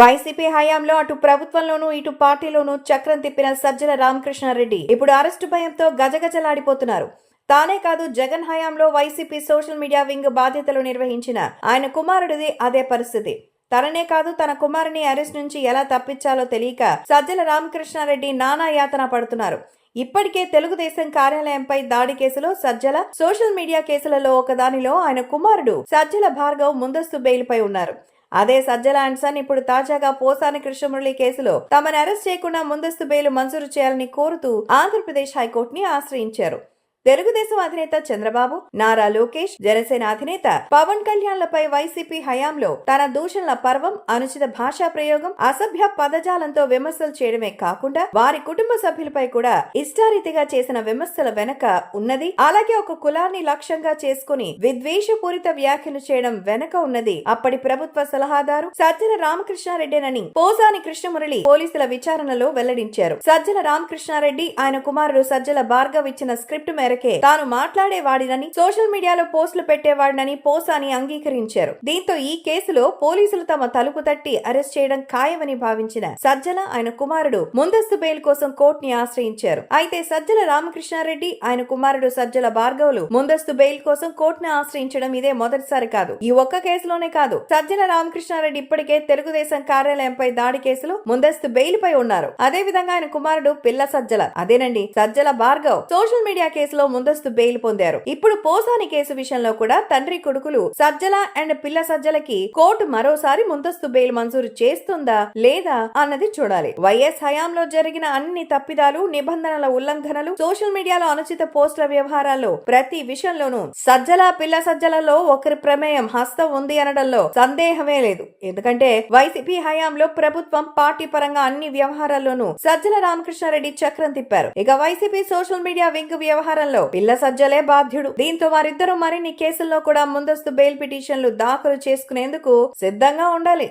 YCP హయాంలో అటు ప్రభుత్వంలోనూ ఇటు పార్టీలోనూ చక్రం తిప్పిన సజ్జల రామకృష్ణారెడ్డి ఇప్పుడు అరెస్టు భయంతో గజగజలాడిపోతున్నారు. తానే కాదు, జగన్ హయాంలో వైసీపీ సోషల్ మీడియా వింగ్ బాధ్యతలు నిర్వహించిన ఆయన కుమారుడిది అదే పరిస్థితి. తననే కాదు, తన కుమారుని అరెస్ట్ నుంచి ఎలా తప్పించాలో తెలియక సజ్జల రామకృష్ణారెడ్డి నానా యాతన పడుతున్నారు. ఇప్పటికే తెలుగుదేశం కార్యాలయంపై దాడి కేసులో సజ్జల, సోషల్ మీడియా కేసులలో ఒకదానిలో ఆయన కుమారుడు సజ్జల భార్గవ్ ముందస్తు బెయిల్పై ఉన్నారు. అదే సజ్జల అండ్ సన్ ఇప్పుడు తాజాగా పోసాని కృష్ణమురళి కేసులో తమను అరెస్ట్ చేయకుండా ముందస్తు బెయిల్ మంజూరు చేయాలని కోరుతూ ఆంధ్రప్రదేశ్ హైకోర్టుని ఆశ్రయించారు. తెలుగుదేశం అధినేత చంద్రబాబు, నారా లోకేష్, జనసేన అధినేత పవన్ కళ్యాణ్లపై వైసీపీ హయాంలో తన దూషణల పర్వం, అనుచిత భాషా ప్రయోగం, అసభ్య పదజాలంతో విమర్శలు చేయడమే కాకుండా వారి కుటుంబ సభ్యులపై కూడా ఇష్టారీతిగా చేసిన విమర్శల వెనక ఉన్నది, అలాగే ఒక కులాన్ని లక్ష్యంగా చేసుకుని విద్వేషపూరిత వ్యాఖ్యలు చేయడం వెనక ఉన్నది అప్పటి ప్రభుత్వ సలహాదారు సజ్జల రామకృష్ణారెడ్డినని పోసాని కృష్ణమురళి పోలీసుల విచారణలో వెల్లడించారు. సజ్జల రామకృష్ణారెడ్డి ఆయన కుమారుడు సజ్జల భార్గవ్ ఇచ్చిన స్క్రిప్ట్ మేరకు తాను మాట్లాడేవాడినని, సోషల్ మీడియాలో పోస్టులు పెట్టేవాడినని పోసాని అంగీకరించారు. దీంతో ఈ కేసులో పోలీసులు తమ తలుపు తట్టి అరెస్ట్ చేయడం ఖాయమని భావించిన సజ్జల, ఆయన కుమారుడు ముందస్తు బెయిల్ కోసం కోర్టుని ఆశ్రయించారు. అయితే సజ్జల రామకృష్ణారెడ్డి, ఆయన కుమారుడు సజ్జల భార్గవులు ముందస్తు బెయిల్ కోసం కోర్టుని ఆశ్రయించడం ఇదే మొదటిసారి కాదు. ఈ ఒక్క కేసులోనే కాదు, సజ్జల రామకృష్ణారెడ్డి ఇప్పటికే తెలుగుదేశం కార్యాలయంపై దాడి కేసులో ముందస్తు బెయిల్ పై ఉన్నారు. అదే విధంగా ఆయన కుమారుడు పిల్ల సజ్జల, అదేనండి సజ్జల భార్గవ్, సోషల్ మీడియా కేసులో ముందస్తు బెయిల్ పొందారు. ఇప్పుడు పోసాని కేసు విషయంలో కూడా తండ్రి కొడుకులు సజ్జల అండ్ పిల్ల సజ్జలకి కోర్టు మరోసారి ముందస్తు బెయిల్ మంజూరు చేస్తుందా లేదా అన్నది చూడాలి. వైఎస్ హయాంలో జరిగిన అన్ని తప్పిదాలు, నిబంధనల ఉల్లంఘనలు, సోషల్ మీడియాలో అనుచిత పోస్టుల వ్యవహారాల్లో ప్రతి విషయంలోనూ సజ్జల, పిల్ల సజ్జలలో ఒకరి ప్రమేయం, హస్తం ఉంది అనడంలో సందేహమే లేదు. ఎందుకంటే వైసీపీ హయాంలో ప్రభుత్వం, పార్టీ పరంగా అన్ని వ్యవహారాల్లోనూ సజ్జల రామకృష్ణారెడ్డి చక్రం తిప్పారు. ఇక వైసీపీ సోషల్ మీడియా వింగ్ వ్యవహారంలో పిల్ల సజ్జలే బాధ్యుడు. దీంతో వారిద్దరూ మరిన్ని కేసుల్లో కూడా ముందస్తు బెయిల్ పిటిషన్లు దాఖలు చేసుకునేందుకు సిద్ధంగా ఉండాలి.